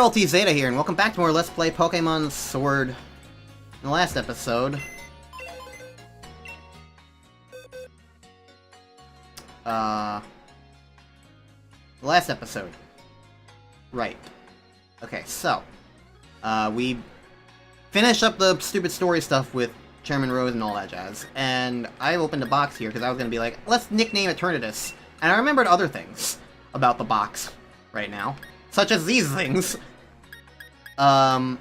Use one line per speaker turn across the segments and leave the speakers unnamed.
LT Zeta here, and welcome back to more Let's Play Pokémon Sword. In the last episode... Right. Okay, so... we finished up the stupid story stuff with Chairman Rose and all that jazz, and I opened a box here because I was going to be like, let's nickname Eternatus. And I remembered other things about the box right now, such as these things. After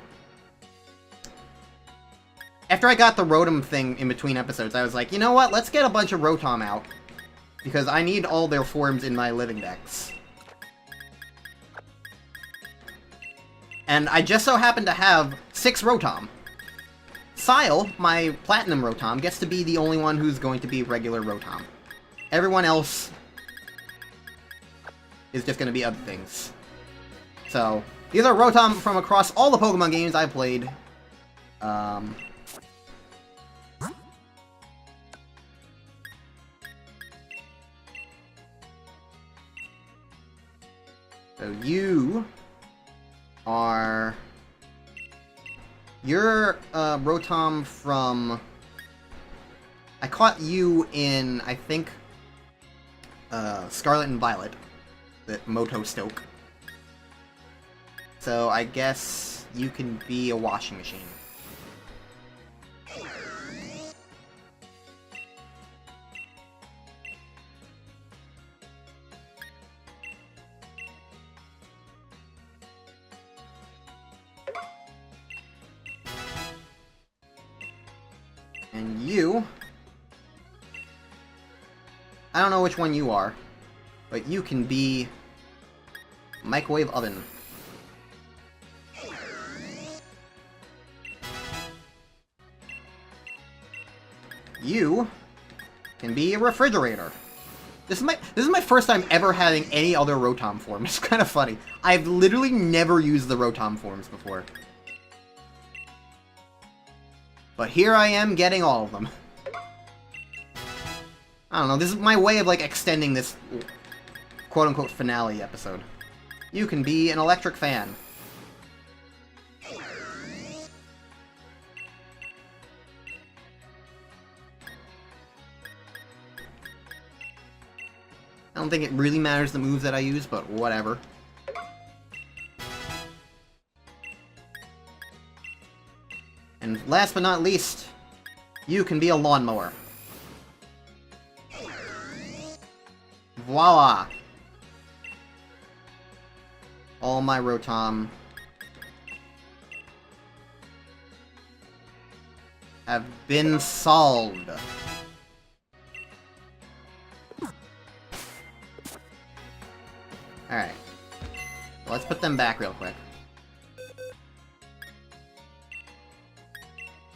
I got the Rotom thing in between episodes, I was like, you know what, let's get a bunch of Rotom out, because I need all their forms in my living decks. And I just so happen to have 6 Rotom. Sile, my Platinum Rotom, gets to be the only one who's going to be regular Rotom. Everyone else is just going to be other things. So, these are Rotom from across all the Pokemon games I've played. So you are... You're Rotom from... I caught you in, I think, Scarlet and Violet, the Moto Stoke. So I guess you can be a washing machine. And you... I don't know which one you are, but you can be... Microwave Oven. You can be a refrigerator. This is my first time ever having any other Rotom form. It's kind of funny. I've literally never used the Rotom forms before. But here I am getting all of them. I don't know, this is my way of, like, extending this quote-unquote finale episode. You can be an electric fan. I don't think it really matters the moves that I use, but whatever. And last but not least, you can be a lawnmower. Voila! All my Rotom have been solved. Alright. Let's put them back real quick.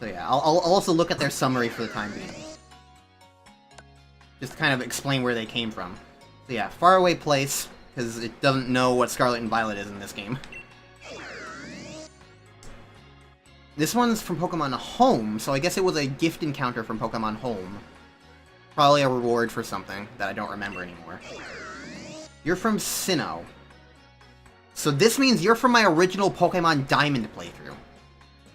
So yeah, I'll also look at their summary for the time being. Just to kind of explain where they came from. So yeah, faraway place, because it doesn't know what Scarlet and Violet is in this game. This one's from Pokemon Home, so I guess it was a gift encounter from Pokemon Home. Probably a reward for something that I don't remember anymore. You're from Sinnoh. So this means you're from my original Pokemon Diamond playthrough.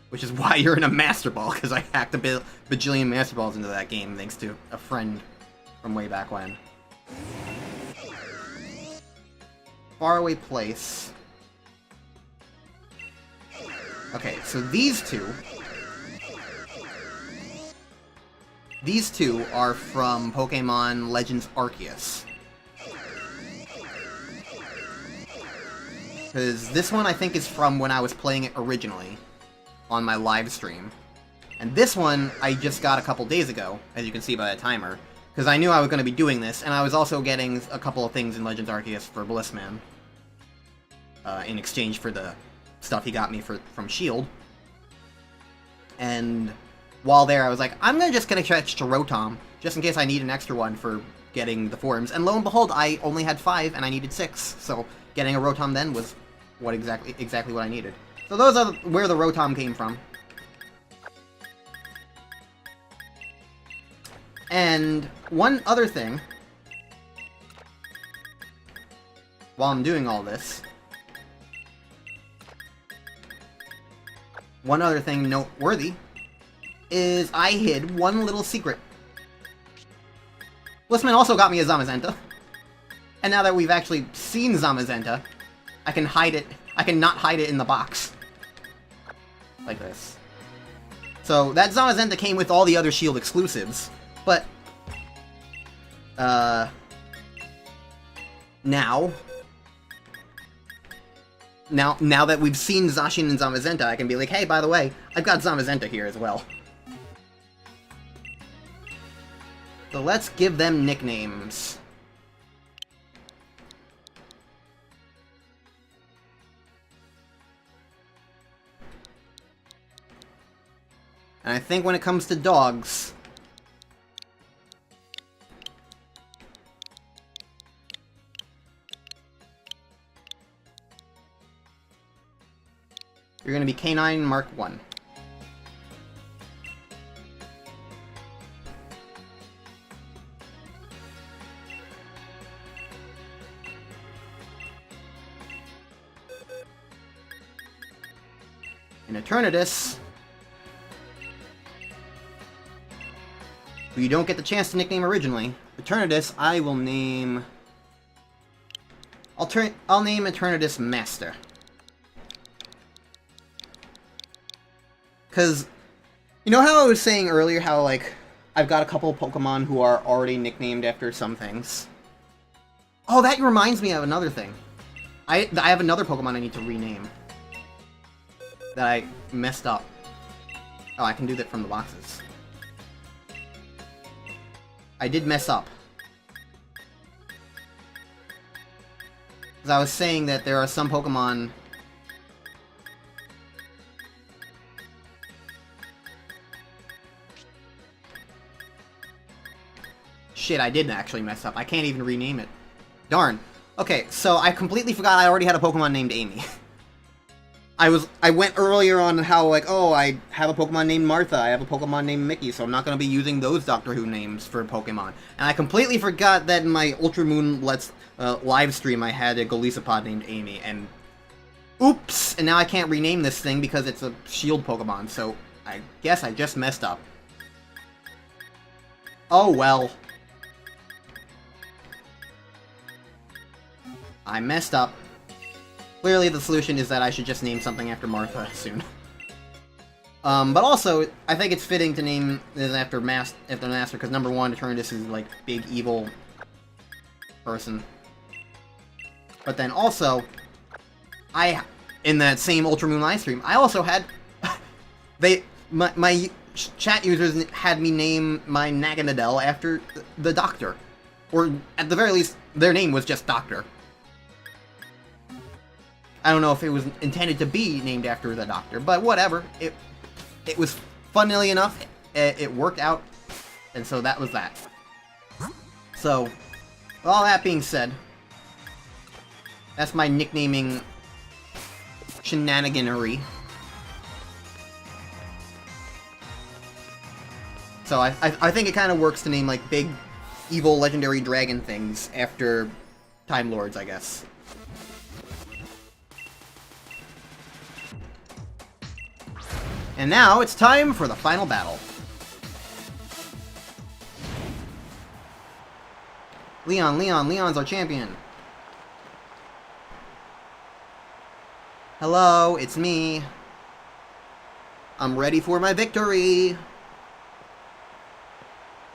Which is why you're in a Master Ball, because I hacked a bajillion Master Balls into that game thanks to a friend from way back when. Faraway place. Okay, so these two are from Pokemon Legends Arceus. Because this one I think is from when I was playing it originally on my live stream. And this one I just got a couple days ago, as you can see by the timer. Because I knew I was going to be doing this, and I was also getting a couple of things in Legends Arceus for Blissman. In exchange for the stuff he got me from S.H.I.E.L.D. And while there, I was like, I'm just going to catch to Rotom, just in case I need an extra one for getting the forms. And lo and behold, I only had 5, and I needed 6. So getting a Rotom then was what exactly what I needed. So those are where the Rotom came from. And one other thing, while I'm doing all this, one other thing noteworthy is I hid one little secret. Blissman also got me a Zamazenta. And now that we've actually seen Zamazenta, I can hide it. I can not hide it in the box. Like this. So, that Zamazenta came with all the other Shield exclusives. But, now that we've seen Zacian and Zamazenta, I can be like, hey, by the way, I've got Zamazenta here as well. So let's give them nicknames. And I think when it comes to dogs, you're going to be K9 Mark 1. In Eternatus, who you don't get the chance to nickname originally, Eternatus, I will name... I'll name Eternatus Master. Because, you know how I was saying earlier how, like, I've got a couple of Pokemon who are already nicknamed after some things? Oh, that reminds me of another thing. I have another Pokemon I need to rename. That I messed up. Oh, I can do that from the boxes. I did mess up. Because I was saying that there are some Pokemon... Shit, I didn't actually mess up. I can't even rename it. Darn. Okay, so I completely forgot I already had a Pokemon named Amy. I went earlier on how, like, oh, I have a Pokemon named Martha, I have a Pokemon named Mickey, so I'm not going to be using those Doctor Who names for Pokemon. And I completely forgot that in my Ultra Moon live stream I had a Golisopod named Amy, and oops! And now I can't rename this thing because it's a Shield Pokemon, so I guess I just messed up. Oh well. I messed up. Clearly the solution is that I should just name something after Martha soon. But also, I think it's fitting to name this after Master, because number one, Eternatus is, like, big evil person. But then also, in that same Ultra Moon live stream, I also had, my chat users had me name my Naganadel after the Doctor. Or, at the very least, their name was just Doctor. I don't know if it was intended to be named after the Doctor, but whatever. It was, funnily enough, it worked out, and so that was that. So, with all that being said, that's my nicknaming shenaniganery. So I think it kind of works to name, like, big, evil, legendary dragon things after Time Lords, I guess. And now, it's time for the final battle. Leon's our champion. Hello, it's me. I'm ready for my victory.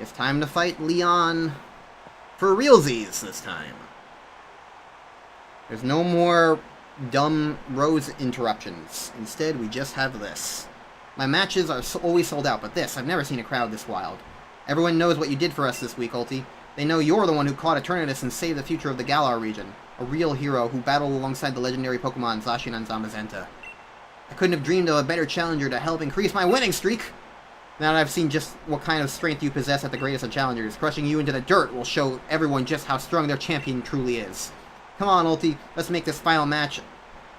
It's time to fight Leon for realsies this time. There's no more dumb Rose interruptions. Instead, we just have this. My matches are always sold out, but this, I've never seen a crowd this wild. Everyone knows what you did for us this week, Ulti. They know you're the one who caught Eternatus and saved the future of the Galar region. A real hero who battled alongside the legendary Pokemon Zacian and Zamazenta. I couldn't have dreamed of a better challenger to help increase my winning streak! Now that I've seen just what kind of strength you possess at the greatest of challengers, crushing you into the dirt will show everyone just how strong their champion truly is. Come on, Ulti, let's make this final match.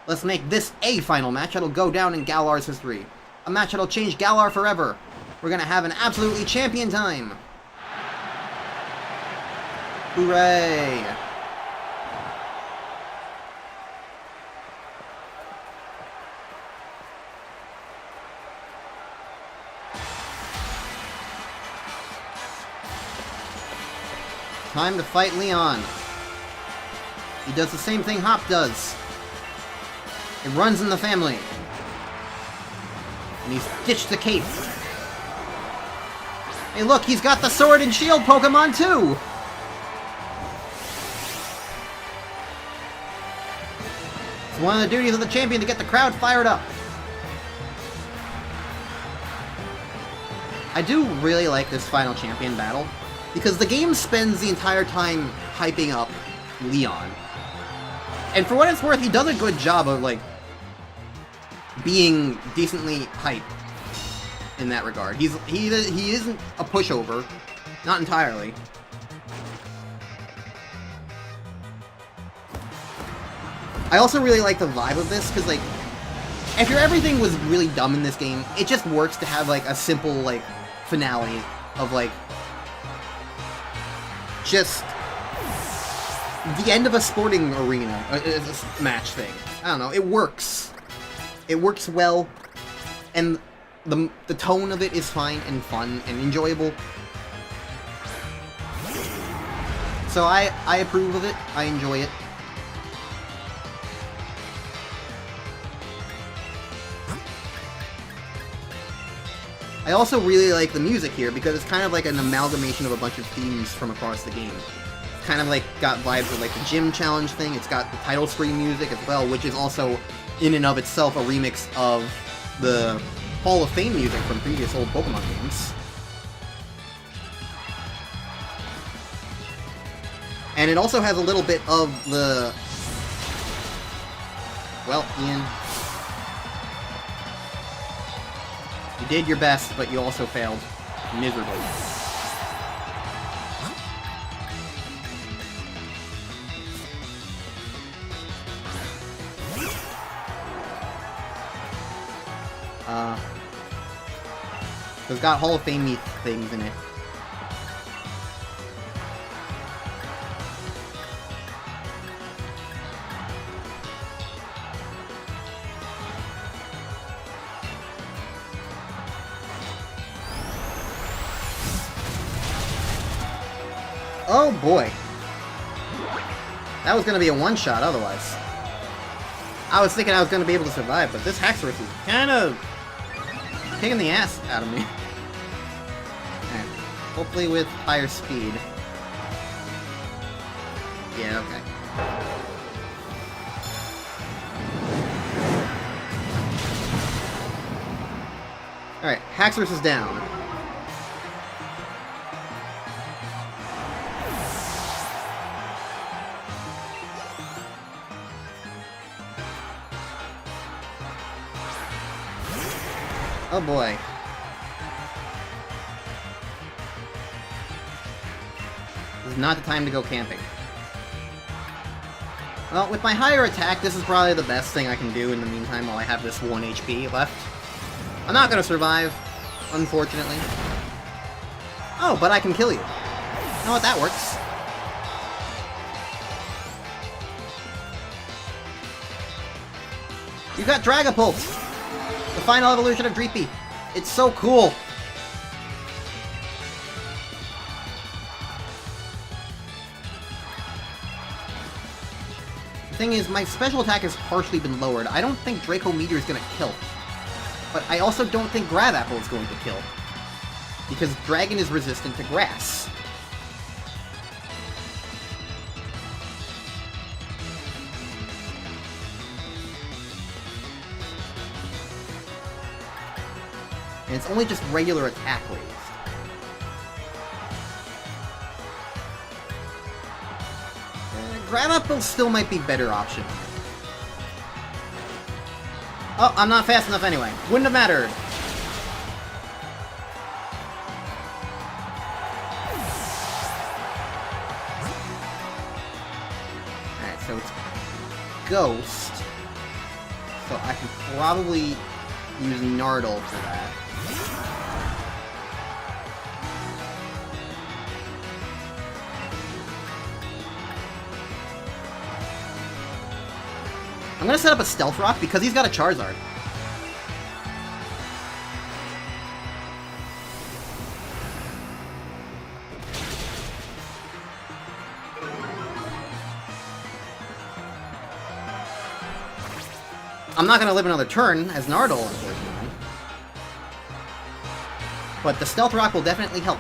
Let's make this a final match that'll go down in Galar's history. A match that'll change Galar forever. We're gonna have an absolutely champion time. Hooray! Time to fight Leon. He does the same thing Hop does. It runs in the family. And he's ditched the cape. Hey look, he's got the sword and shield Pokemon too! It's one of the duties of the champion to get the crowd fired up. I do really like this final champion battle, because the game spends the entire time hyping up Leon. And for what it's worth, he does a good job of, like, being decently hyped in that regard. He isn't a pushover. Not entirely. I also really like the vibe of this, because, like, if everything was really dumb in this game, it just works to have, like, a simple, like, finale of, like, just the end of a sporting arena, a match thing. I don't know, it works. It works well, and the tone of it is fine and fun and enjoyable. So I approve of it, I enjoy it. I also really like the music here, because it's kind of like an amalgamation of a bunch of themes from across the game. It's kind of like got vibes of like the gym challenge thing, it's got the title screen music as well, which is also in and of itself a remix of the Hall of Fame music from previous old Pokemon games. And it also has a little bit of the... Well, Ian... You did your best, but you also failed miserably. It's got Hall of Fame things in it. Oh boy. That was gonna be a one-shot otherwise. I was thinking I was gonna be able to survive, but this Haxorus is kinda kicking the ass out of me. Alright. Hopefully with higher speed. Yeah, okay. Alright, Haxorus is down. Oh boy. This is not the time to go camping. Well, with my higher attack, this is probably the best thing I can do in the meantime while I have this 1 HP left. I'm not gonna survive, unfortunately. Oh, but I can kill you. You know what, that works. You got Dragapult! The final evolution of Dreepy. It's so cool. The thing is, my special attack has partially been lowered. I don't think Draco Meteor is going to kill. But I also don't think Grab Apple is going to kill. Because Dragon is resistant to grass. And it's only just regular attack raised. Grab Apple still might be a better option. Oh, I'm not fast enough anyway. Wouldn't have mattered. Alright, so it's Ghost. So I can probably use Nardole for that. I'm gonna set up a Stealth Rock because he's got a Charizard. I'm not gonna live another turn as Nardole, unfortunately. But the Stealth Rock will definitely help.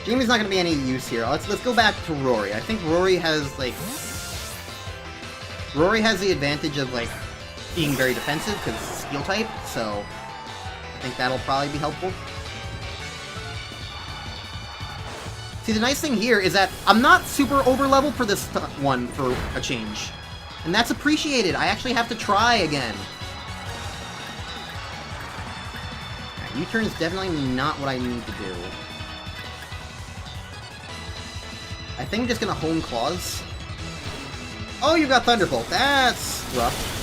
Jamie's not gonna be any use here. Let's go back to Rory. I think Rory has, like... Rory has the advantage of, like, being very defensive, because it's Steel type, so... I think that'll probably be helpful. See, the nice thing here is that I'm not super over-leveled for this one for a change. And that's appreciated. I actually have to try again. Right, U-turn is definitely not what I need to do. I think I'm just gonna Hone Claws. Oh, you got Thunderbolt. That's rough.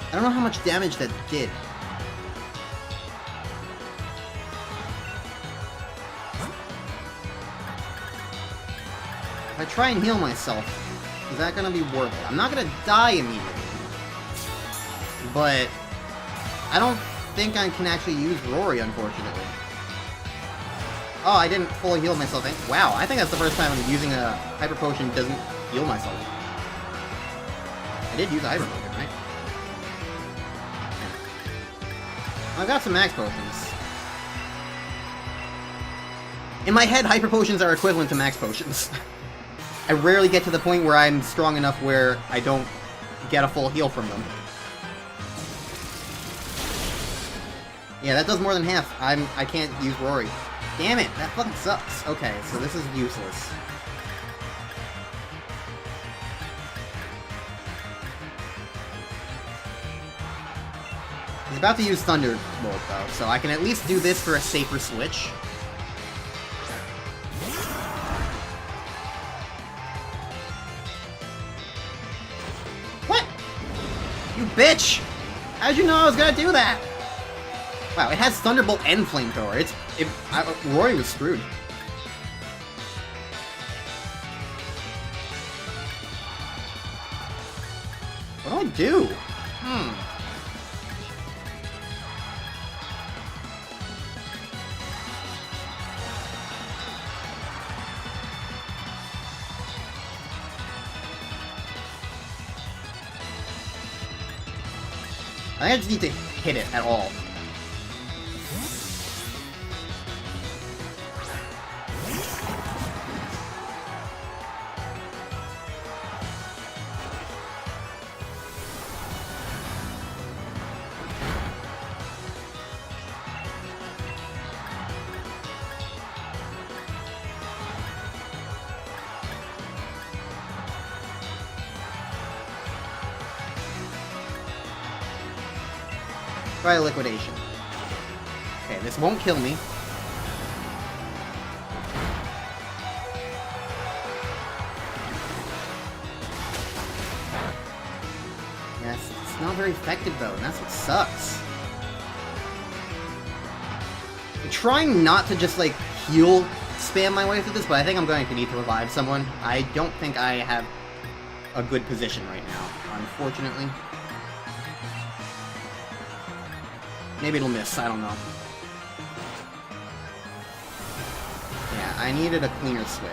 I don't know how much damage that did. If I try and heal myself, is that gonna be worth it? I'm not gonna die immediately. But I don't think I can actually use Rory, unfortunately. Oh, I didn't fully heal myself. Wow, I think that's the first time I'm using a Hyper Potion that doesn't heal myself. I did use a Hyper Potion, right? I've got some Max Potions. In my head, Hyper Potions are equivalent to Max Potions. I rarely get to the point where I'm strong enough where I don't get a full heal from them. Yeah, that does more than half. I can't use Rory. Damn it, that fucking sucks. Okay, so this is useless. He's about to use Thunderbolt, though, so I can at least do this for a safer switch. What? You bitch! How'd you know I was gonna do that? Wow, it has Thunderbolt and Flamethrower. Rory was screwed. What do I do? I think I just need to hit it at all. Try Liquidation. Okay, this won't kill me. Yes, it's not very effective though, and that's what sucks. I'm trying not to just like heal spam my way through this, but I think I'm going to need to revive someone. I don't think I have a good position right now, unfortunately. Maybe it'll miss, I don't know. Yeah, I needed a cleaner switch.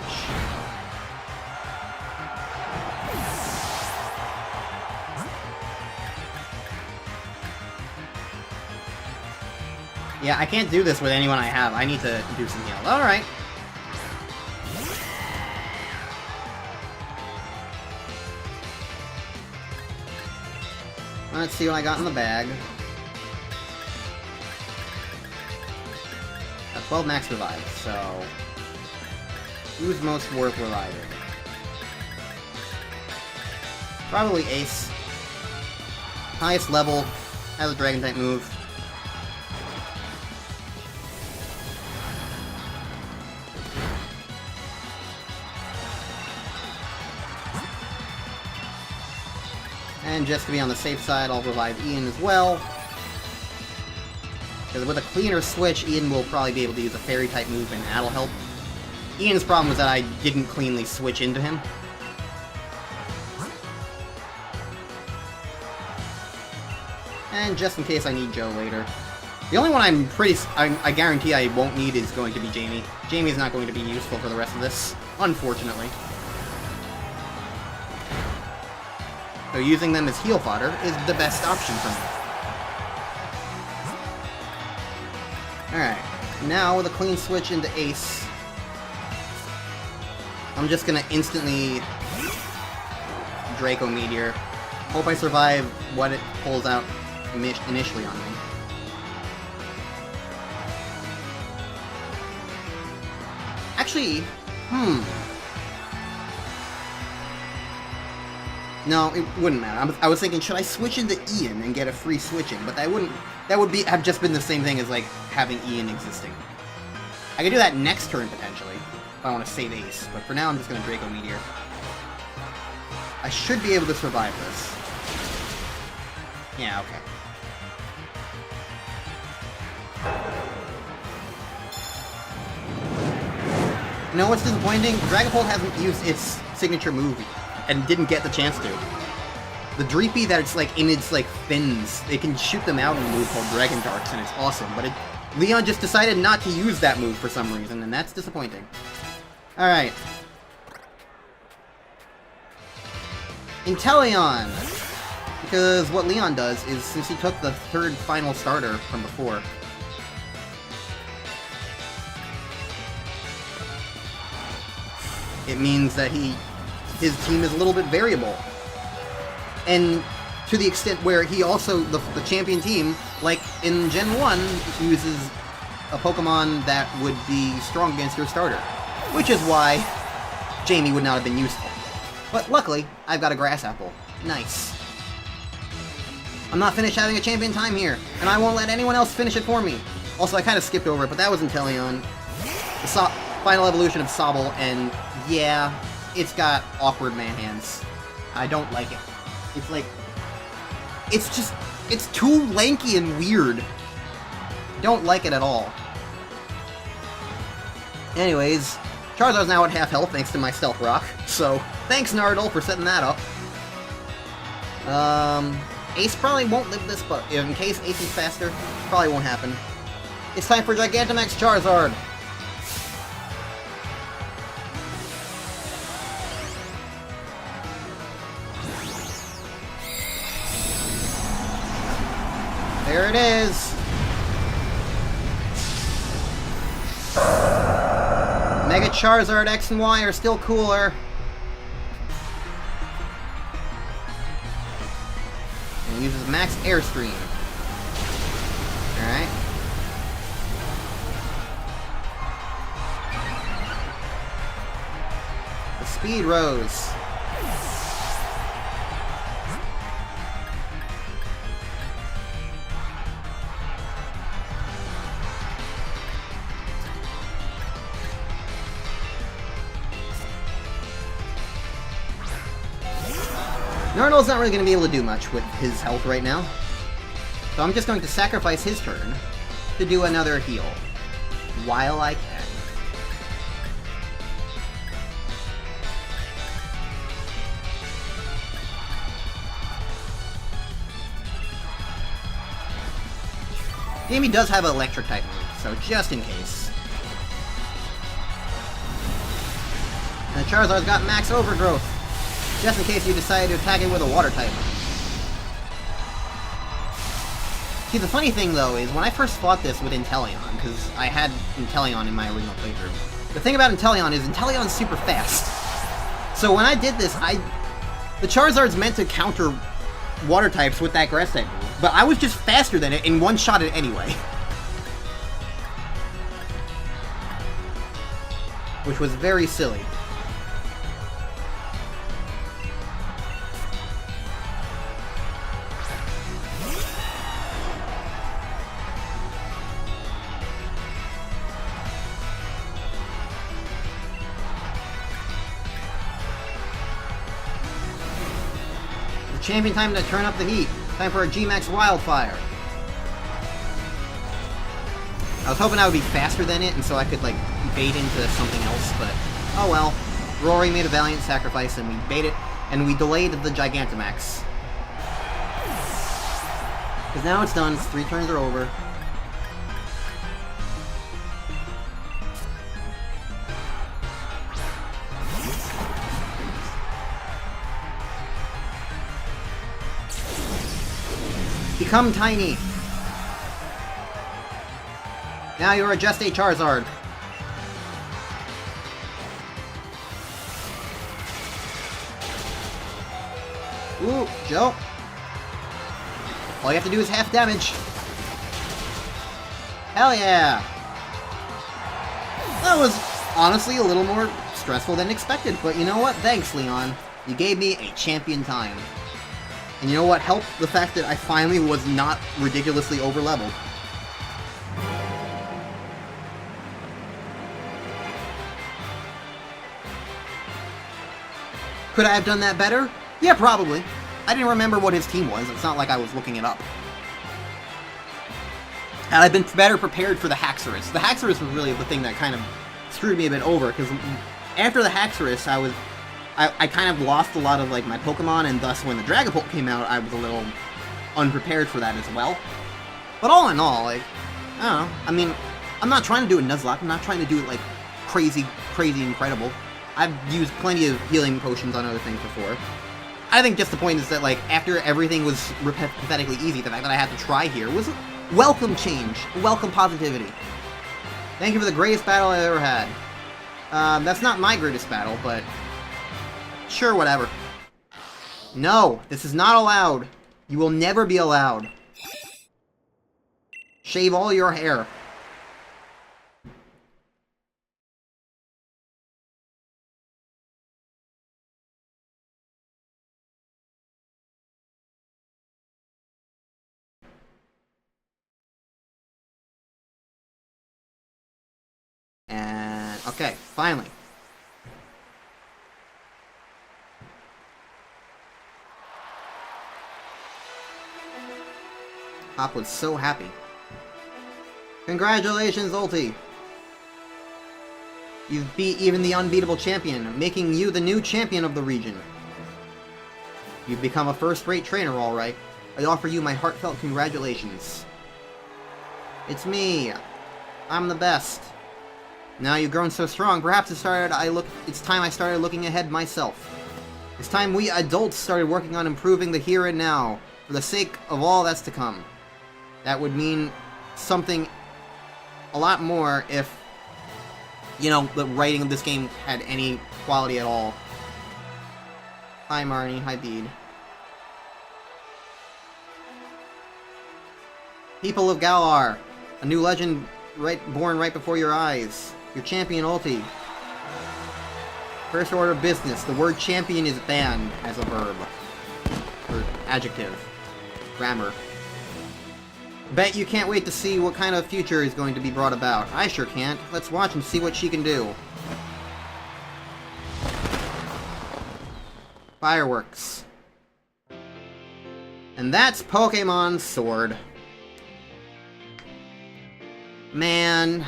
Yeah, I can't do this with anyone I have. I need to do some heal. Alright. Let's see what I got in the bag. 12 max revive, so who's most worth reviving? Probably Ace. Highest level, has a dragon type move. And just to be on the safe side, I'll revive Ian as well. Because with a cleaner switch, Ian will probably be able to use a fairy-type move, and that'll help. Ian's problem was that I didn't cleanly switch into him. And just in case I need Joe later. The only one I guarantee I won't need is going to be Jamie. Jamie's not going to be useful for the rest of this, unfortunately. So using them as heal fodder is the best option for me. Alright, now with a clean switch into Ace, I'm just gonna instantly Draco Meteor. Hope I survive what it pulls out initially on me. Actually, no, it wouldn't matter. I was thinking, should I switch into Ian and get a free switching? But that would have just been the same thing as, like, having Ian existing. I could do that next turn, potentially, if I want to save Ace. But for now, I'm just going to Draco Meteor. I should be able to survive this. Yeah, okay. You know what's disappointing? Dragapult hasn't used its signature move and didn't get the chance to. The Dreepy that's like in its like fins, they can shoot them out in a move called Dragon Darks, and it's awesome. But Leon just decided not to use that move for some reason, and that's disappointing. Alright. Inteleon! Because what Leon does is, since he took the third final starter from before, it means that his team is a little bit variable. And to the extent where he also, the champion team, like in Gen 1, uses a Pokemon that would be strong against your starter. Which is why Jamie would not have been useful. But luckily, I've got a Grass Apple. Nice. I'm not finished having a champion time here, and I won't let anyone else finish it for me. Also, I kind of skipped over it, but that was Inteleon. The final evolution of Sobble, and yeah, it's got awkward man hands. I don't like it. It's like, it's too lanky and weird. Don't like it at all. Anyways, Charizard's now at half health thanks to my Stealth Rock, so thanks Nardole for setting that up. Ace probably won't live this, but in case Ace is faster, probably won't happen. It's time for Gigantamax Charizard! There it is! Mega Charizard X and Y are still cooler. And it uses max Airstream. Alright. The speed rose. Nardole's not really going to be able to do much with his health right now. So I'm just going to sacrifice his turn to do another heal. While I can. Jamie does have an electric type move, so just in case. And Charizard's got max overgrowth. Just in case you decide to attack it with a water type. See, the funny thing, though, is when I first fought this with Inteleon, because I had Inteleon in my original playthrough, the thing about Inteleon is Inteleon's super fast. So when I did this, the Charizard's meant to counter water types with that grass type move, but I was just faster than it and one-shot it anyway. Which was very silly. Champion time to turn up the heat. Time for a G-Max Wildfire. I was hoping I would be faster than it, and so I could, like, bait into something else, but oh well. Rory made a valiant sacrifice, and we baited, and we delayed the Gigantamax. Because now it's done, 3 turns are over. Become tiny! Now you are just a Charizard. Ooh, Joe. All you have to do is half damage. Hell yeah! That was honestly a little more stressful than expected, but you know what? Thanks, Leon. You gave me a champion time. And you know what helped? The fact that I finally was not ridiculously over-leveled. Could I have done that better? Yeah, probably. I didn't remember what his team was. It's not like I was looking it up. Had I been better prepared for the Haxorus. The Haxorus was really the thing that kind of screwed me a bit over, because after the Haxorus, I kind of lost a lot of, like, my Pokemon, and thus when the Dragapult came out, I was a little unprepared for that as well. But all in all, like, I don't know. I mean, I'm not trying to do a Nuzlocke. I'm not trying to do it, like, crazy incredible. I've used plenty of healing potions on other things before. I think just the point is that, like, after everything was pathetically easy, the fact that I had to try here was welcome change, welcome positivity. Thank you for the greatest battle I ever had. That's not my greatest battle, but sure, whatever. No, this is not allowed. You will never be allowed. Shave all your hair. And, okay, finally. Hop was so happy. Congratulations, Ulti! You've beat even the unbeatable champion, making you the new champion of the region. You've become a first-rate trainer, alright. I offer you my heartfelt congratulations. It's me. I'm the best. Now you've grown so strong, perhaps it's time I started looking ahead myself. It's time we adults started working on improving the here and now, for the sake of all that's to come. That would mean something a lot more if, you know, the writing of this game had any quality at all. Hi Marnie, hi Bede. People of Galar, a new legend born right before your eyes. Your champion Ulti. First order of business, the word champion is banned as a verb. Or adjective. Grammar. Bet you can't wait to see what kind of future is going to be brought about. I sure can't. Let's watch and see what she can do. Fireworks. And that's Pokémon Sword. Man.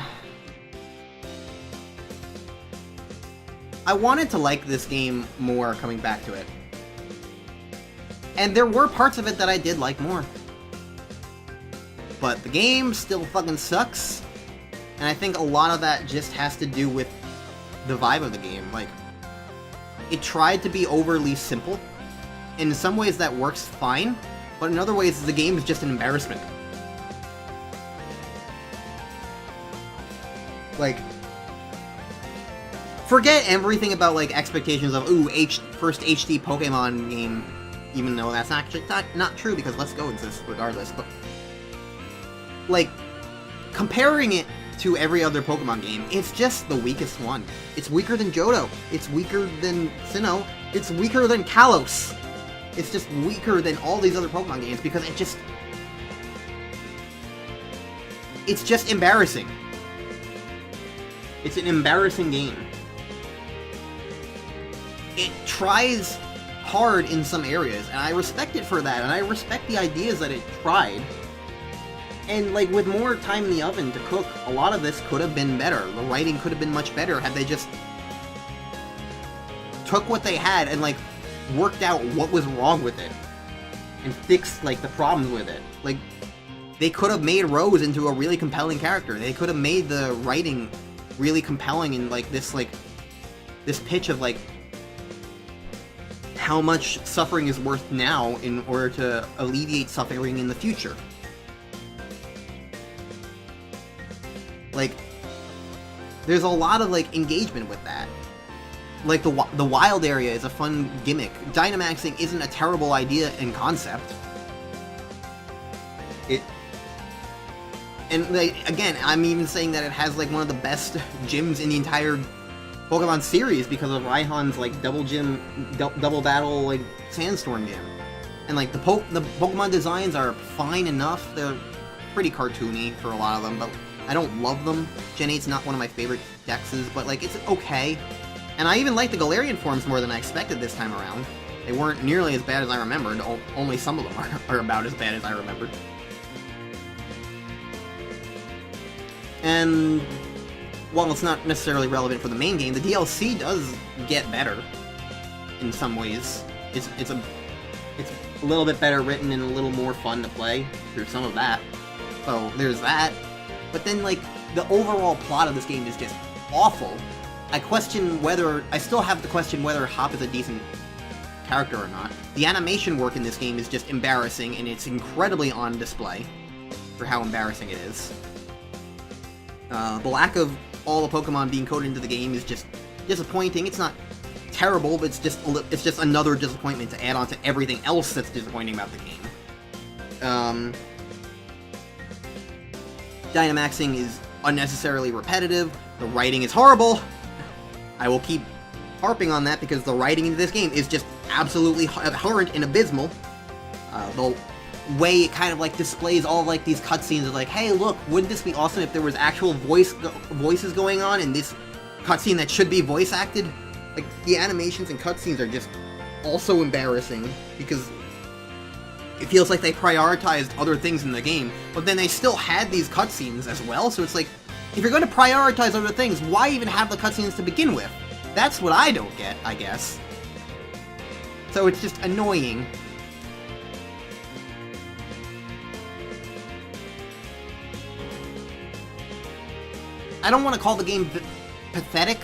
I wanted to like this game more coming back to it. And there were parts of it that I did like more. But the game still fucking sucks. And I think a lot of that just has to do with the vibe of the game. Like, it tried to be overly simple. In some ways that works fine, but in other ways the game is just an embarrassment. Like, forget everything about, like, expectations of, ooh, first HD Pokemon game, even though that's actually not true, because Let's Go exists regardless, but, like, comparing it to every other Pokemon game, it's just the weakest one. It's weaker than Johto. It's weaker than Sinnoh. It's weaker than Kalos. It's just weaker than all these other Pokemon games, because it's just embarrassing. It's an embarrassing game. It tries hard in some areas, and I respect it for that, and I respect the ideas that it tried. And, like, with more time in the oven to cook, a lot of this could have been better. The writing could have been much better had they just took what they had and, like, worked out what was wrong with it. And fixed, like, the problems with it. Like, they could have made Rose into a really compelling character. They could have made the writing really compelling in, like, this pitch of, like, how much suffering is worth now in order to alleviate suffering in the future. Like, there's a lot of, like, engagement with that. Like, the wild area is a fun gimmick. Dynamaxing isn't a terrible idea in concept. And, like, again, I'm even saying that it has, like, one of the best gyms in the entire Pokemon series because of Raihan's, like, double battle, like, Sandstorm game. And, like, the Pokemon designs are fine enough. They're pretty cartoony for a lot of them, but I don't love them. Gen 8's not one of my favorite dexes, but, like, it's okay. And I even like the Galarian forms more than I expected this time around. They weren't nearly as bad as I remembered. Only some of them are about as bad as I remembered. And while it's not necessarily relevant for the main game, the DLC does get better in some ways. It's a little bit better written and a little more fun to play through some of that. So there's that. But then, like, the overall plot of this game is just awful. I still have to question whether Hop is a decent character or not. The animation work in this game is just embarrassing, and it's incredibly on display for how embarrassing it is. The lack of all the Pokemon being coded into the game is just disappointing. It's not terrible, but it's just another disappointment to add on to everything else that's disappointing about the game. Dynamaxing is unnecessarily repetitive. The writing is horrible. I will keep harping on that because the writing in this game is just absolutely abhorrent and abysmal. The way it kind of, like, displays all of, like, these cutscenes of, like, hey, look, wouldn't this be awesome if there was actual voices going on in this cutscene that should be voice acted? Like, the animations and cutscenes are just also embarrassing because it feels like they prioritized other things in the game, but then they still had these cutscenes as well, so it's like, if you're going to prioritize other things, why even have the cutscenes to begin with? That's what I don't get, I guess. So it's just annoying. I don't want to call the game pathetic.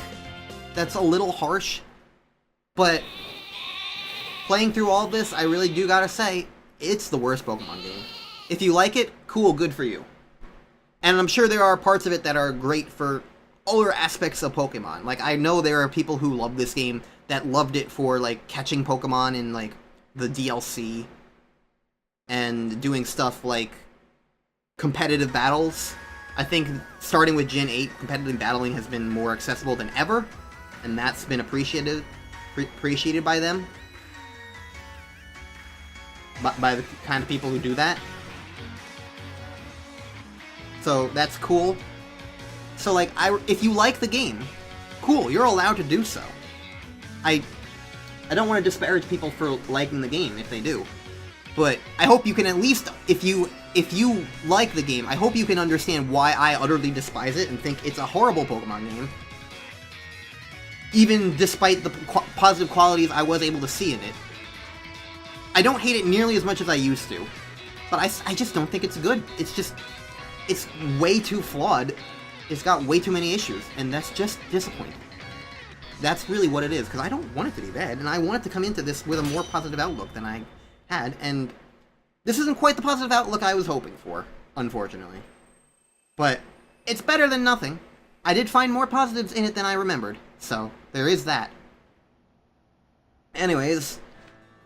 That's a little harsh. But playing through all this, I really do gotta say, it's the worst Pokemon game. If you like it, cool, good for you. And I'm sure there are parts of it that are great for other aspects of Pokemon. Like, I know there are people who love this game that loved it for, like, catching Pokemon in, like, the DLC and doing stuff like competitive battles. I think starting with Gen 8, competitive battling has been more accessible than ever, and that's been appreciated by them. By the kind of people who do that. So that's cool. So, like, if you like the game, cool, you're allowed to do so. I don't want to disparage people for liking the game if they do. But I hope you can at least, if you like the game, I hope you can understand why I utterly despise it and think it's a horrible Pokemon game. Even despite the positive qualities I was able to see in it. I don't hate it nearly as much as I used to. But I just don't think it's good. It's way too flawed. It's got way too many issues, and that's just disappointing. That's really what it is, because I don't want it to be bad, and I want it to come into this with a more positive outlook than I had, and this isn't quite the positive outlook I was hoping for, unfortunately. But it's better than nothing. I did find more positives in it than I remembered, so there is that. Anyways,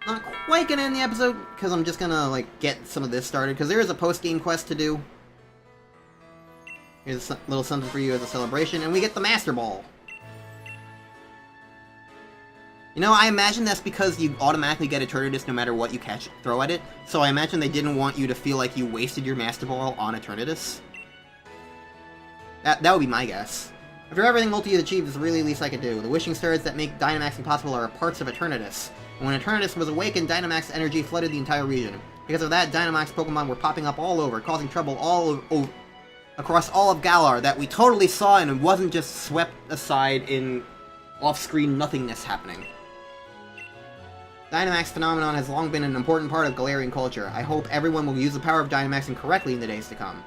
not quite gonna end the episode, because I'm just gonna, like, get some of this started, because there is a post-game quest to do. Here's a little something for you as a celebration, and we get the Master Ball. You know, I imagine that's because you automatically get Eternatus no matter what you throw at it, so I imagine they didn't want you to feel like you wasted your Master Ball on Eternatus. That would be my guess. After everything Multi has achieved, is really the least I could do. The wishing stars that make Dynamaxing possible are parts of Eternatus. When Eternatus was awakened, Dynamax energy flooded the entire region. Because of that, Dynamax Pokemon were popping up all over, causing trouble across all of Galar that we totally saw and it wasn't just swept aside in off-screen nothingness happening. Dynamax phenomenon has long been an important part of Galarian culture. I hope everyone will use the power of Dynamaxing correctly in the days to come.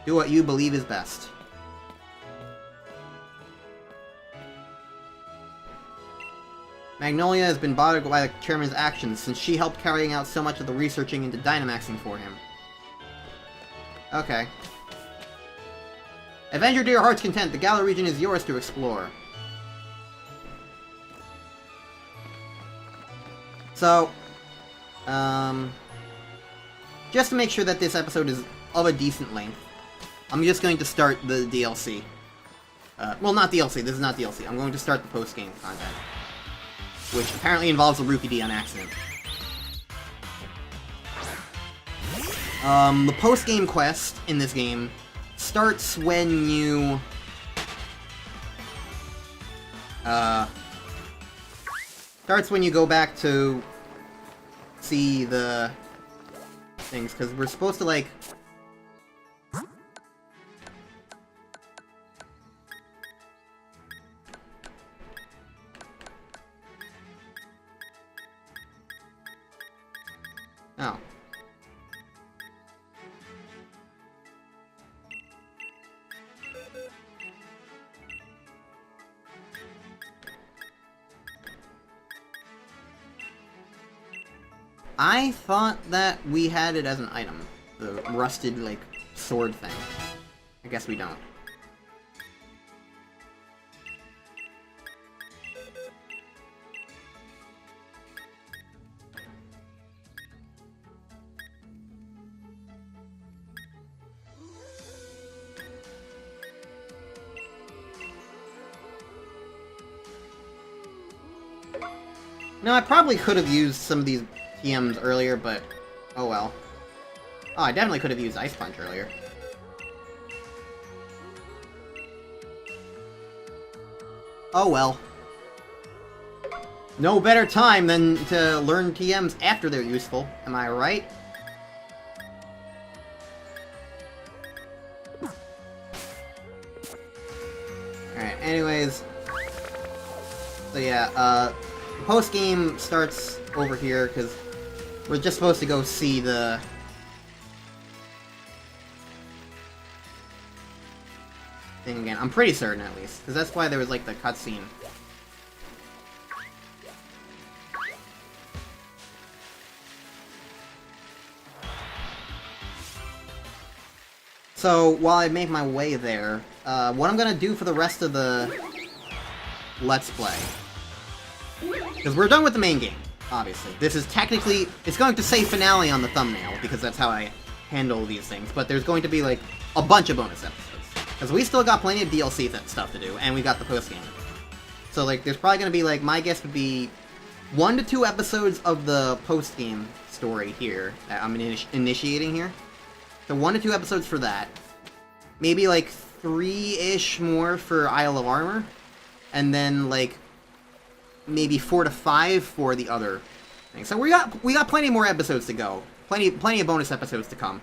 Do what you believe is best. Magnolia has been bothered by the chairman's actions since she helped carrying out so much of the researching into Dynamaxing for him. Okay. Adventure to your heart's content. The Galar region is yours to explore. So, just to make sure that this episode is of a decent length, I'm just going to start the DLC. Well, not DLC, this is not DLC. I'm going to start the post-game content, which apparently involves a Rookie D on accident. The post-game quest in this game starts when you... starts when you go back to see the things, because we're supposed to, like... Oh. I thought that we had it as an item. The rusted, like, sword thing. I guess we don't. No, I probably could have used some of these TMs earlier, but oh well. Oh, I definitely could have used Ice Punch earlier. Oh well. No better time than to learn TMs after they're useful, am I right? Alright, anyways. So yeah, post-game starts over here, because we're just supposed to go see the... thing again. I'm pretty certain, at least, because that's why there was, like, the cutscene. So, while I make my way there, what I'm gonna do for the rest of the Let's Play... because we're done with the main game, obviously. This is technically... it's going to say finale on the thumbnail, because that's how I handle these things, but there's going to be, like, a bunch of bonus episodes. Because we still got plenty of DLC stuff to do, and we got the post-game. So, like, there's probably going to be, like, my guess would be 1 to 2 episodes of the post-game story here, that I'm initiating here. So 1 to 2 episodes for that. Maybe, like, 3-ish more for Isle of Armor. And then, like, maybe 4 to 5 for the other thing. So we got plenty more episodes to go. Plenty of bonus episodes to come.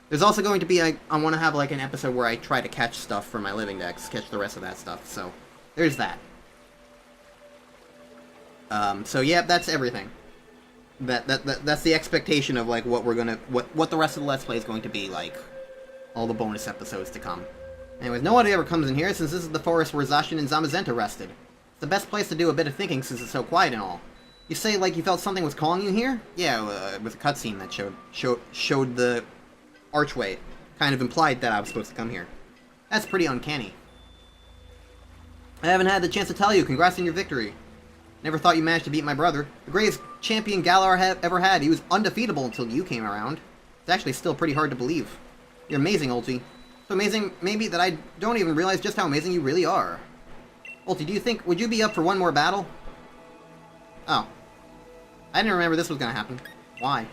There's also going to be, like, I want to have, like, an episode where I try to catch stuff for my living decks, catch the rest of that stuff, so there's that. So yeah, that's everything. That's the expectation of, like, what we're gonna, what the rest of the Let's Play is going to be like. All the bonus episodes to come. Anyways, nobody ever comes in here since this is the forest where Zacian and Zamazenta rested. It's the best place to do a bit of thinking since it's so quiet and all. You say, like, you felt something was calling you here? Yeah, with a cutscene that showed the archway. Kind of implied that I was supposed to come here. That's pretty uncanny. I haven't had the chance to tell you. Congrats on your victory. Never thought you managed to beat my brother. The greatest champion Galar ever had. He was undefeatable until you came around. It's actually still pretty hard to believe. You're amazing, Ulti. So amazing, maybe, that I don't even realize just how amazing you really are. Ulti, do you think, would you be up for one more battle? Oh. I didn't remember this was gonna happen. Why?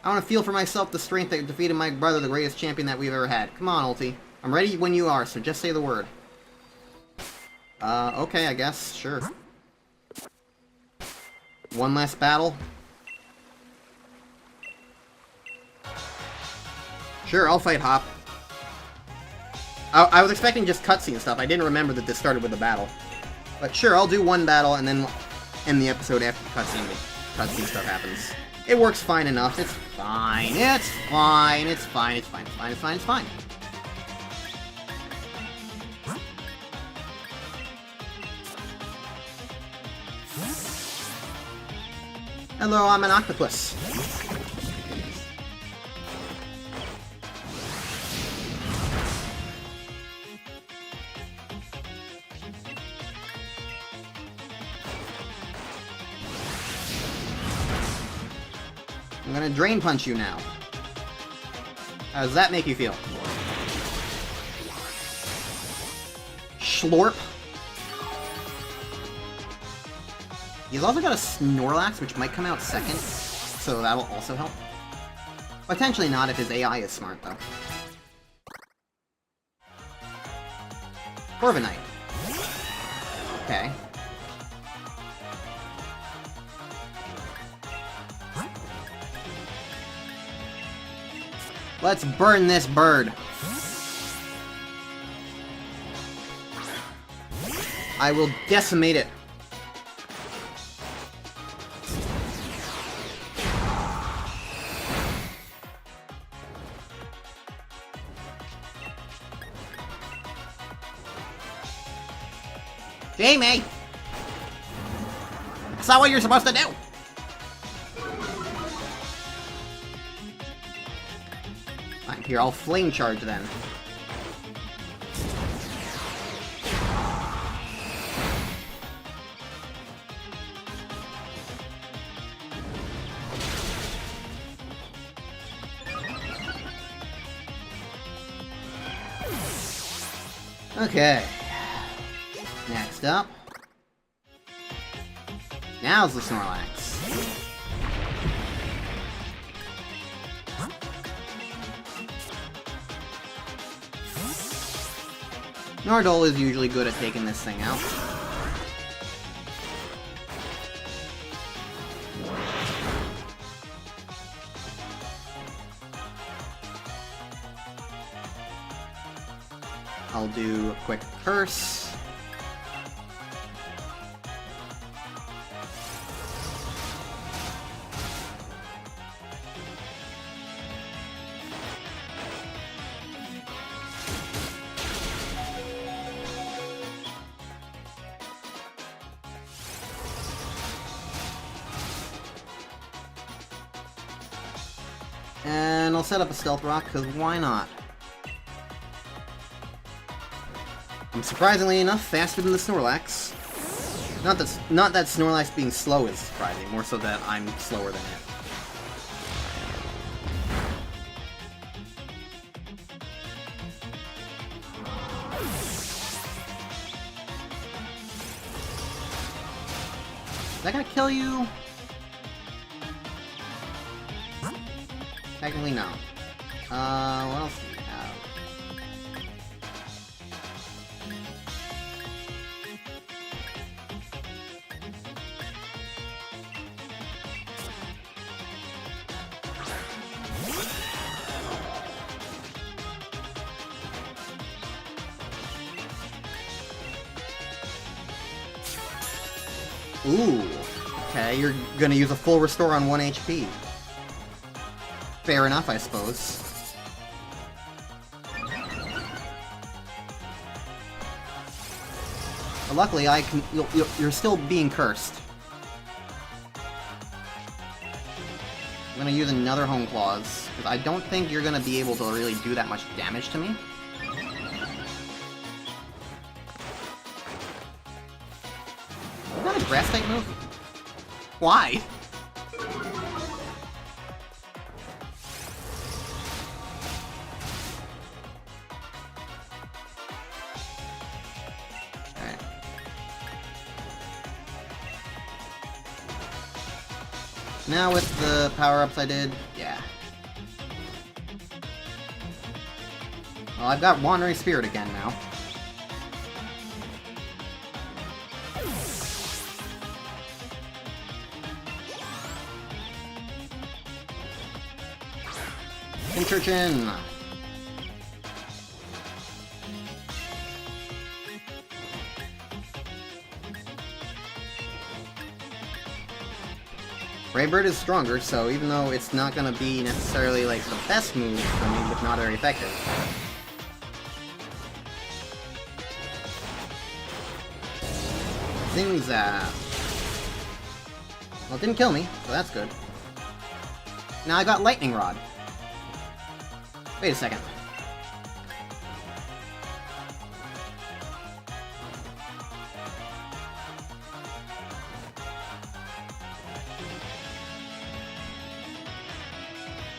I want to feel for myself the strength that defeated my brother, the greatest champion that we've ever had. Come on, Ulti. I'm ready when you are, so just say the word. Okay, I guess. Sure. One last battle. Sure, I'll fight Hop. I was expecting just cutscene stuff. I didn't remember that this started with a battle. But sure, I'll do one battle and then end the episode after cutscene stuff happens. It works fine enough. It's fine. It's fine. It's fine. It's fine. It's fine. It's fine. It's fine. Hello, I'm an octopus. I'm gonna Drain Punch you now. How does that make you feel? Schlorp. He's also got a Snorlax, which might come out second, so that'll also help. Potentially not if his AI is smart, though. Corviknight. Okay. Let's burn this bird. I will decimate it. Jamie! That's not what you're supposed to do! Fine, here, I'll Flame Charge then. Okay. Next up. Now's the Snorlax. Nardole is usually good at taking this thing out. I'll do a quick Curse. And I'll set up a Stealth Rock, because why not? I'm surprisingly enough faster than the Snorlax. Not that Snorlax being slow is surprising, more so that I'm slower than it. Is that gonna kill you? Technically, no. What else do we have? Ooh. Okay, you're gonna use a full restore on 1 HP. Fair enough, I suppose. But luckily, you're still being cursed. I'm gonna use another Home Claws, because I don't think you're gonna be able to really do that much damage to me. Is that a Grass type move? Why? Now with the power-ups I did, yeah. Well, I've got Wandering Spirit again now. Churchin! Brave Bird is stronger, so even though it's not gonna be necessarily like the best move for me, but not very effective. Zing Zap. Well, it didn't kill me, so that's good. Now I got Lightning Rod. Wait a second.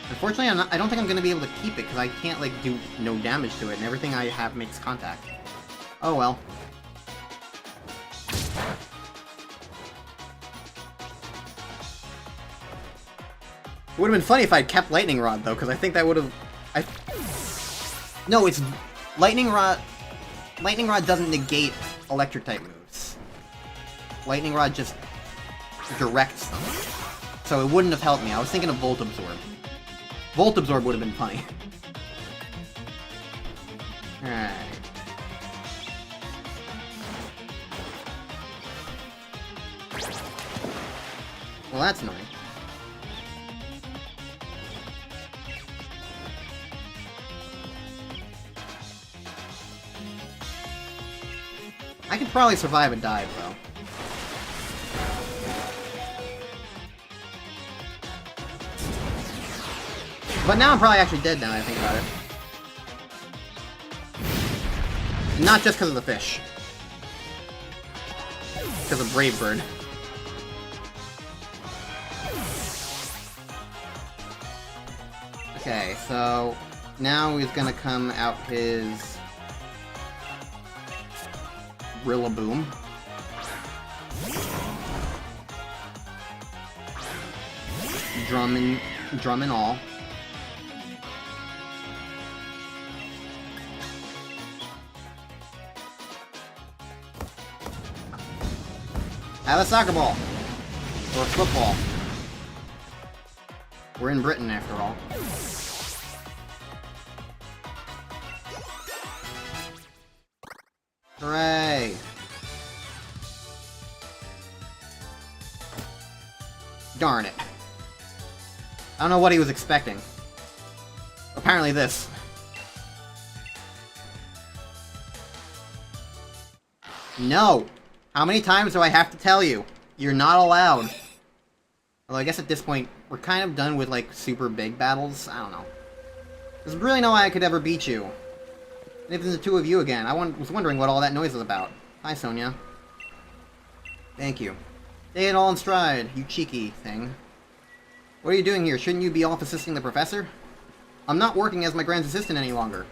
Unfortunately, I don't think I'm going to be able to keep it, because I can't, like, do no damage to it, and everything I have makes contact. Oh well. It would have been funny if I'd kept Lightning Rod, though, because I think that would have... No, it's... Lightning Rod... Lightning Rod doesn't negate Electric-type moves. Lightning Rod just directs them. So it wouldn't have helped me. I was thinking of Volt Absorb. Volt Absorb would have been funny. Alright. Well, that's annoying. I could probably survive a dive, though. But now I'm probably actually dead now that I think about it. Not just because of the fish. Because of Brave Bird. Okay, so... Now he's gonna come out his... Rillaboom. Drum and all. Have a soccer ball. Or a football. We're in Britain, after all. Hooray! Darn it. I don't know what he was expecting. Apparently this. No! How many times do I have to tell you? You're not allowed. Although I guess at this point, we're kind of done with, like, super big battles. I don't know. There's really no way I could ever beat you. And if it's the two of you again, I was wondering what all that noise was about. Hi, Sonia. Thank you. Take it all in stride, you cheeky thing. What are you doing here? Shouldn't you be off assisting the professor? I'm not working as my grand's assistant any longer.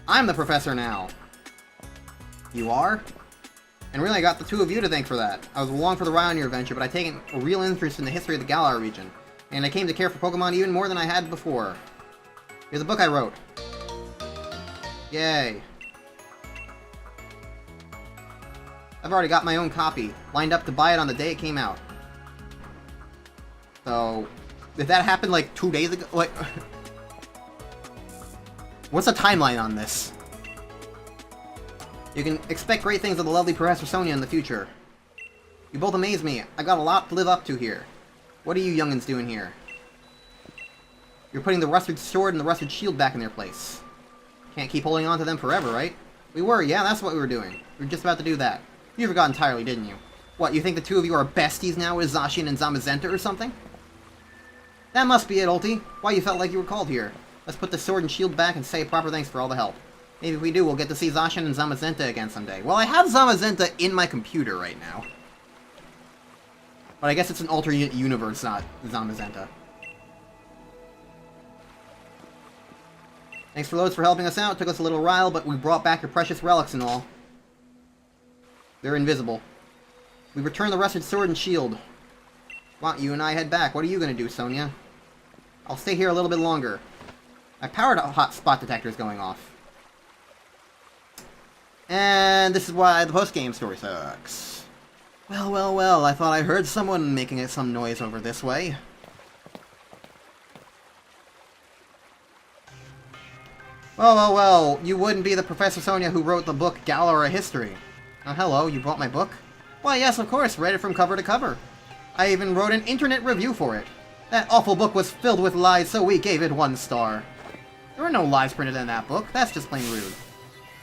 I'm the professor now. You are? And really, I got the two of you to thank for that. I was along for the ride on your adventure, but I've taken a real interest in the history of the Galar region. And I came to care for Pokemon even more than I had before. Here's a book I wrote. Yay. I've already got my own copy, lined up to buy it on the day it came out. So, did that happen like 2 days ago? Like, what's the timeline on this? You can expect great things of the lovely Professor Sonia in the future. You both amaze me. I got a lot to live up to here. What are you youngins doing here? You're putting the rusted sword and the rusted shield back in their place. Can't keep holding on to them forever, right? We were, yeah, that's what we were doing. We were just about to do that. You forgot entirely, didn't you? What, you think the two of you are besties now with Zacian and Zamazenta or something? That must be it, Ulti. Why you felt like you were called here. Let's put the sword and shield back and say proper thanks for all the help. Maybe if we do, we'll get to see Zacian and Zamazenta again someday. Well, I have Zamazenta in my computer right now. But I guess it's an alternate universe, not Zamazenta. Thanks for loads for helping us out. Took us a little while, but we brought back your precious relics and all. They're invisible. We returned the rusted sword and shield. Why don't you and I head back? What are you going to do, Sonia? I'll stay here a little bit longer. My power hot spot detector is going off. And this is why the post-game story sucks. Well, well, well, I thought I heard someone making some noise over this way. Well, you wouldn't be the Professor Sonia who wrote the book Galar a History. Oh, hello, you brought my book? Why, yes, of course, read it from cover to cover. I even wrote an internet review for it. That awful book was filled with lies, so we gave it 1 star. There were no lies printed in that book, that's just plain rude.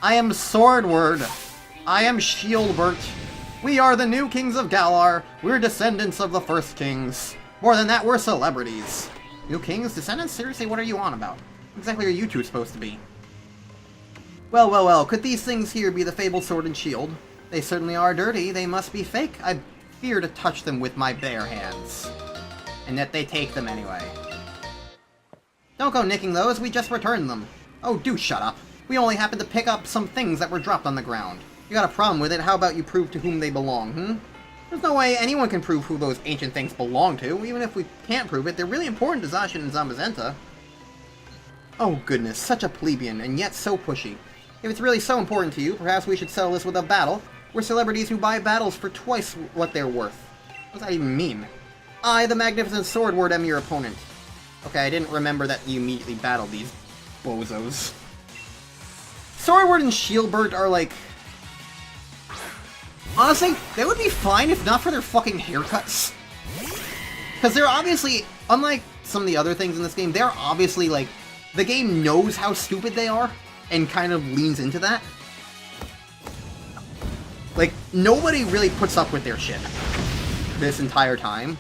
I am Swordward. I am Shieldbert. We are the new kings of Galar. We're descendants of the first kings. More than that, we're celebrities. New kings? Descendants? Seriously, what are you on about? What exactly are you two supposed to be? Well, could these things here be the fabled sword and shield? They certainly are dirty, they must be fake. I fear to touch them with my bare hands. And yet they take them anyway. Don't go nicking those, we just returned them. Oh, do shut up. We only happened to pick up some things that were dropped on the ground. You got a problem with it, how about you prove to whom they belong, There's no way anyone can prove who those ancient things belong to. Even if we can't prove it, they're really important to Zacian and Zamazenta. Oh goodness, such a plebeian, and yet so pushy. If it's really so important to you, perhaps we should settle this with a battle. We're celebrities who buy battles for twice what they're worth. What does that even mean? I, the magnificent Swordward, am your opponent. Okay, I didn't remember that you immediately battled these bozos. Swordward and Shieldbert are like... Honestly, they would be fine if not for their fucking haircuts. Because they're obviously, unlike some of the other things in this game, they're obviously like... The game knows how stupid they are, and kind of leans into that. Like, nobody really puts up with their shit this entire time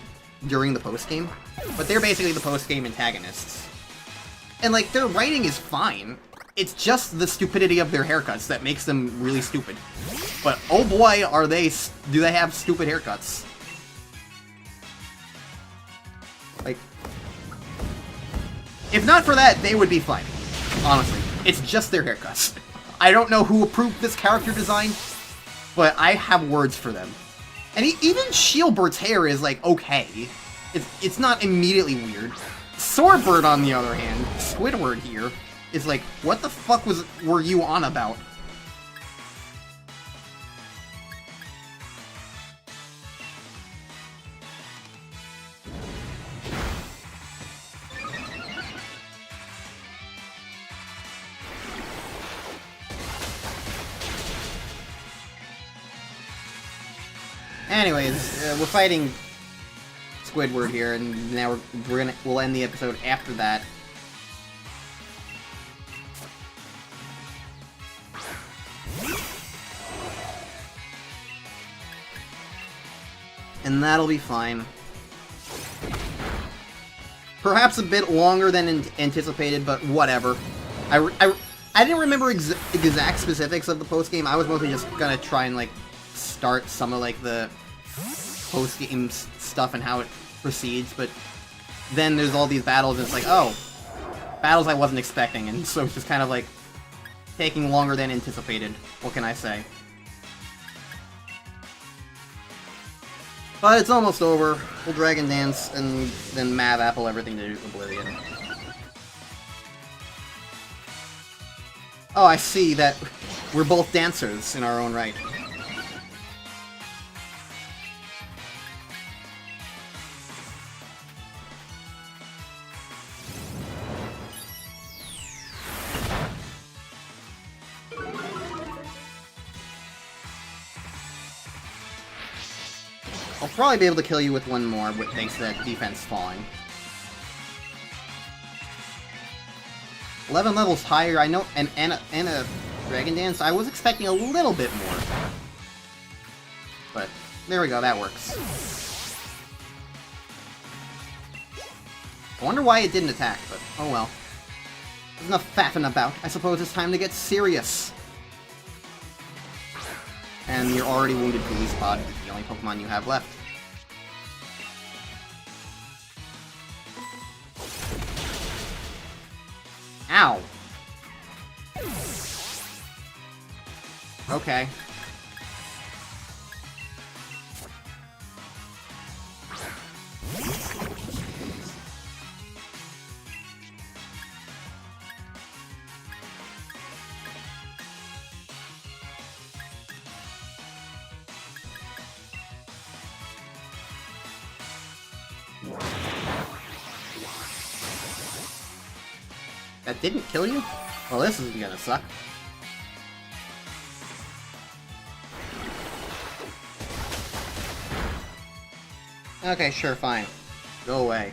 during the post-game, but they're basically the post-game antagonists. And, like, their writing is fine. It's just the stupidity of their haircuts that makes them really stupid. But, oh boy, do they have stupid haircuts. Like, if not for that, they would be fine. Honestly. It's just their haircuts. I don't know who approved this character design, but I have words for them. And even Shieldbert's hair is, like, okay. It's not immediately weird. Swordbird, on the other hand, Squidward here, is like, what the fuck were you on about? Anyways, we're fighting Squidward here, and now we'll end the episode after that. And that'll be fine. Perhaps a bit longer than anticipated, but whatever. I didn't remember exact specifics of the post-game. I was mostly just gonna try and, like, start some of, like, the post-game stuff and how it proceeds, but then there's all these battles, and it's like, oh, battles I wasn't expecting, and so it's just kind of, like, taking longer than anticipated. What can I say? But it's almost over. We'll Dragon Dance, and then Mav Apple everything to Oblivion. Oh, I see that we're both dancers in our own right. I'll probably be able to kill you with one more, thanks to that defense falling. 11 levels higher, I know, and a Dragon Dance, I was expecting a little bit more. But, there we go, that works. I wonder why it didn't attack, but oh well. There's enough faffing about. I suppose it's time to get serious. And you're already wounded Police Pod, the only Pokemon you have left. Ow! Okay. That didn't kill you? Well, this is gonna suck. Okay, sure, fine. Go away.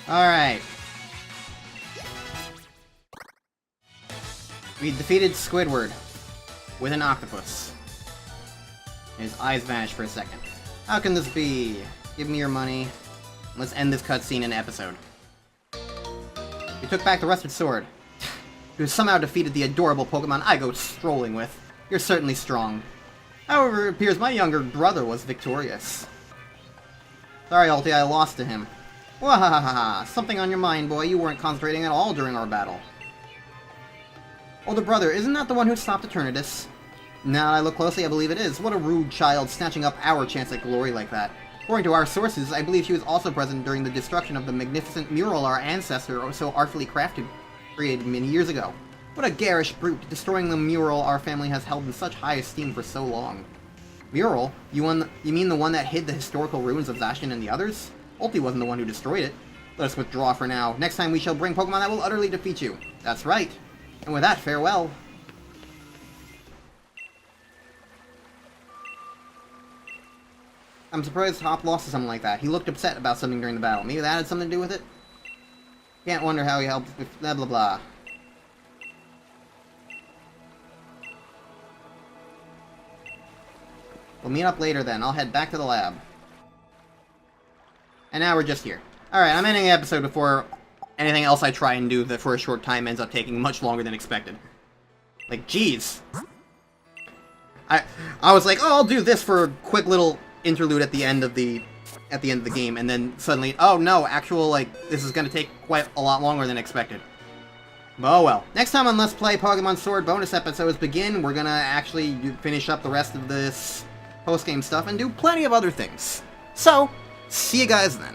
Alright. We defeated Squidward with an octopus. His eyes vanished for a second. How can this be? Give me your money. Let's end this cutscene in the episode. You took back the rusted sword. You somehow defeated the adorable Pokemon I go strolling with. You're certainly strong. However, it appears my younger brother was victorious. Sorry, Ulti, I lost to him. Wahahaha! Something on your mind, boy. You weren't concentrating at all during our battle. Older brother, isn't that the one who stopped Eternatus? Now that I look closely, I believe it is. What a rude child, snatching up our chance at glory like that. According to our sources, I believe she was also present during the destruction of the magnificent mural our ancestor so artfully created many years ago. What a garish brute, destroying the mural our family has held in such high esteem for so long. Mural? You mean the one that hid the historical ruins of Zacian and the others? Ulti wasn't the one who destroyed it. Let us withdraw for now. Next time we shall bring Pokemon that will utterly defeat you. That's right. And with that, farewell. I'm surprised Hop lost to something like that. He looked upset about something during the battle. Maybe that had something to do with it? Can't wonder how he helped with blah blah blah. We'll meet up later then. I'll head back to the lab. And now we're just here. Alright, I'm ending the episode before anything else I try and do that for a short time ends up taking much longer than expected. Like, jeez. I was like, oh, I'll do this for a quick little interlude at the end of the game, and then suddenly, oh no, actual, like, this is gonna take quite a lot longer than expected. But oh well. Next time on Let's Play Pokemon Sword bonus episodes begin, we're gonna actually finish up the rest of this post-game stuff and do plenty of other things. So, see you guys then.